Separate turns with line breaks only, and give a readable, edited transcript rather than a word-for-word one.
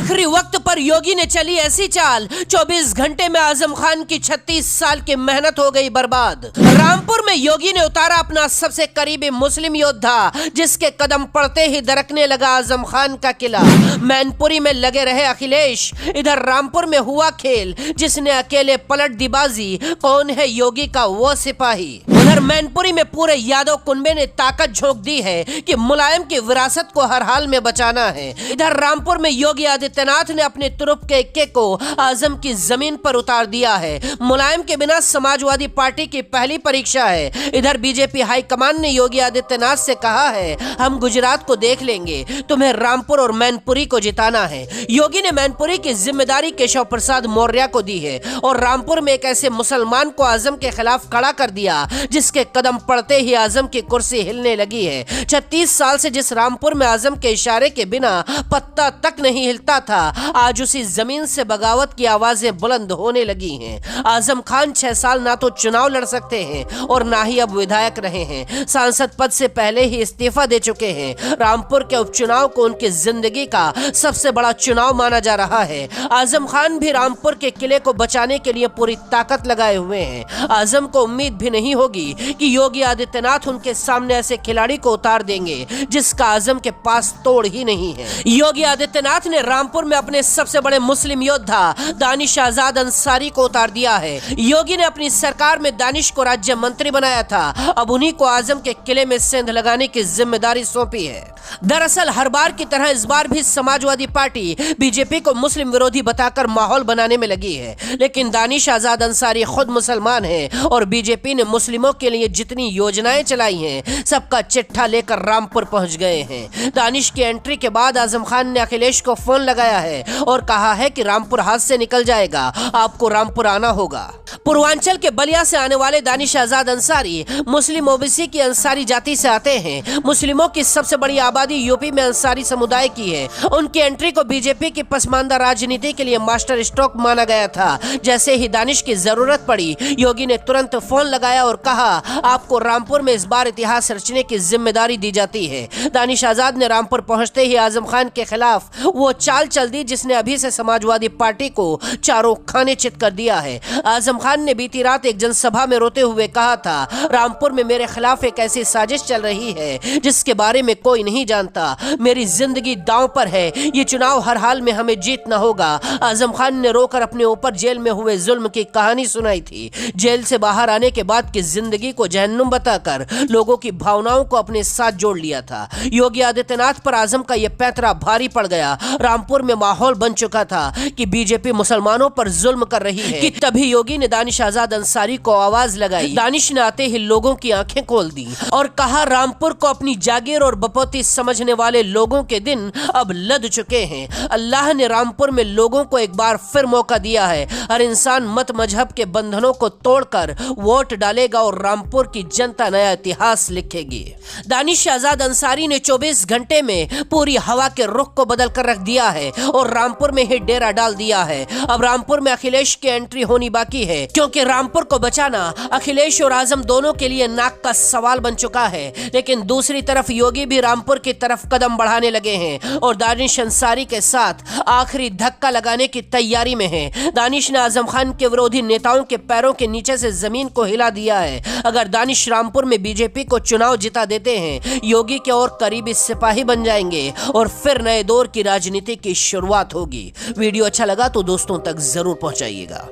आखिरी वक्त पर योगी ने चली ऐसी चाल, 24 घंटे में आजम खान की 36 साल की मेहनत हो गई बर्बाद। रामपुर में योगी ने उतारा अपना सबसे करीबी मुस्लिम योद्धा, जिसके कदम पड़ते ही दरकने लगा आजम खान का किला। मैनपुरी में लगे रहे अखिलेश, इधर रामपुर में हुआ खेल, जिसने अकेले पलट दी बाजी। कौन है योगी का वो सिपाही? उधर मैनपुरी में पूरे यादव कुनबे ने ताकत झोंक दी है कि मुलायम की विरासत को हर हाल में बचाना है। इधर रामपुर में योगी आदित्यनाथ ने अपने तुरुप के इक्के को आजम की जमीन पर उतार दिया है। मुलायम के बिना समाजवादी पार्टी की पहली परीक्षा है। इधर बीजेपी हाईकमान ने योगी आदित्यनाथ से कहा है, हम गुजरात को देख लेंगे, तुम्हें रामपुर और मैनपुरी को जिताना है। योगी ने मैनपुरी की जिम्मेदारी केशव प्रसाद मौर्य को दी है और रामपुर में एक ऐसे मुसलमान को आजम के खिलाफ खड़ा कर दिया, जिसके कदम पड़ते ही आजम की कुर्सी हिलने लगी है। 36 साल से जिस रामपुर में आजम के इशारे के बिना पत्ता तक नहीं हिलता था, आज उसी जमीन से बगावत की आवाजें बुलंद होने लगी हैं। आजम खान 6 साल ना तो चुनाव लड़ सकते हैं और ना ही अब विधायक रहे हैं। सांसद पद से पहले ही इस्तीफा दे चुके हैं। रामपुर के उपचुनाव को उनकी जिंदगी का सबसे बड़ा चुनाव माना जा रहा है। आजम खान भी रामपुर के किले को बचाने के लिए पूरी ताकत लगाए हुए हैं। आजम को उम्मीद भी नहीं होगी कि योगी आदित्यनाथ उनके सामने ऐसे खिलाड़ी को उतार देंगे जिसका आजम के पास तोड़ ही नहीं है। योगी आदित्यनाथ ने रामपुर में अपने सबसे बड़े मुस्लिम योद्धा दानिश आजाद अंसारी को उतार दिया है। योगी ने अपनी सरकार में दानिश को राज्य मंत्री बनाया था, अब उन्हीं को आजम के किले में सेंध लगाने की जिम्मेदारी सौंपी है। दरअसल हर बार की तरह इस बार भी समाजवादी पार्टी बीजेपी को मुस्लिम विरोधी बताकर माहौल बनाने में लगी है, लेकिन दानिश आजाद अंसारी खुद मुसलमान है और बीजेपी ने मुस्लिमों के लिए जितनी योजनाएं चलाई हैं, सबका चिट्ठा लेकर रामपुर पहुंच गए हैं। दानिश की एंट्री के बाद आजम खान ने अखिलेश को फोन लगाया है और कहा है कि रामपुर हाथ से निकल जाएगा, आपको रामपुर आना होगा। पूर्वांचल के बलिया से आने वाले दानिश आजाद अंसारी मुस्लिम ओबीसी की अंसारी जाति से आते हैं। मुस्लिमों की सबसे बड़ी आबादी यूपी में अंसारी समुदाय की है। उनकी एंट्री को बीजेपी की पसमानदा राजनीति के लिए मास्टर स्ट्रोक माना गया था। जैसे ही दानिश की जरूरत पड़ी, योगी ने तुरंत फोन लगाया और कहा, आपको रामपुर में इस बार इतिहास रचने की जिम्मेदारी दी जाती है। दानिश आजाद ने रामपुर पहुंचते ही आजम खान के खिलाफ वो चाल चल दी जिसने अभी से समाजवादी पार्टी को चारों खाने चित कर दिया है। आजम खान ने बीती रात एक जनसभा में रोते हुए कहा था, रामपुर में मेरे खिलाफ एक ऐसी साजिश चल रही है जिसके बारे में कोई नहीं जानता। मेरी जिंदगी दांव पर है, ये चुनाव हर हाल में हमें जीतना होगा। आजम खान ने रोकर अपने ऊपर जेल में हुए जुल्म की कहानी सुनाई थी। जेल से बाहर आने के बाद की जिंदगी को जहन्नुम बताकर लोगों की भावनाओं को अपने साथ जोड़ लिया था। योगी आदित्यनाथ पर आजम का यह पैंतरा भारी पड़ गया। रामपुर में माहौल बन चुका था कि बीजेपी मुसलमानों पर जुल्म कर रही है कि तभी योगी ने दानिश आजाद अंसारी को आवाज लगाई। दानिश ने आते ही लोगों की आंखें खोल दी और कहा, रामपुर को अपनी जागीर और बपौती समझने वाले लोगों के दिन अब लद चुके हैं। अल्लाह ने रामपुर में लोगों को एक बार फिर मौका दिया है। हर इंसान मत मजहब के बंधनों को तोड़कर वोट डालेगा और रामपुर की जनता नया इतिहास लिखेगी। दानिश आजाद अंसारी ने 24 घंटे में पूरी हवा के रुख को बदल कर रख दिया है और रामपुर में ही डेरा डाल दिया है। अब रामपुर में अखिलेश की एंट्री होनी बाकी है, क्योंकि रामपुर को बचाना अखिलेश और आजम दोनों के लिए नाक का सवाल बन चुका है। लेकिन दूसरी तरफ योगी भी रामपुर की तरफ कदम बढ़ाने लगे हैं और दानिश अंसारी के साथ आखिरी धक्का लगाने की तैयारी में है। दानिश ने आजम खान के विरोधी नेताओं के पैरों के नीचे से जमीन को हिला दिया है। अगर दानिश रामपुर में बीजेपी को चुनाव जिता देते हैं, योगी के और करीबी सिपाही बन जाएंगे और फिर नए दौर की राजनीति की शुरुआत होगी। वीडियो अच्छा लगा तो दोस्तों तक जरूर पहुंचाइएगा।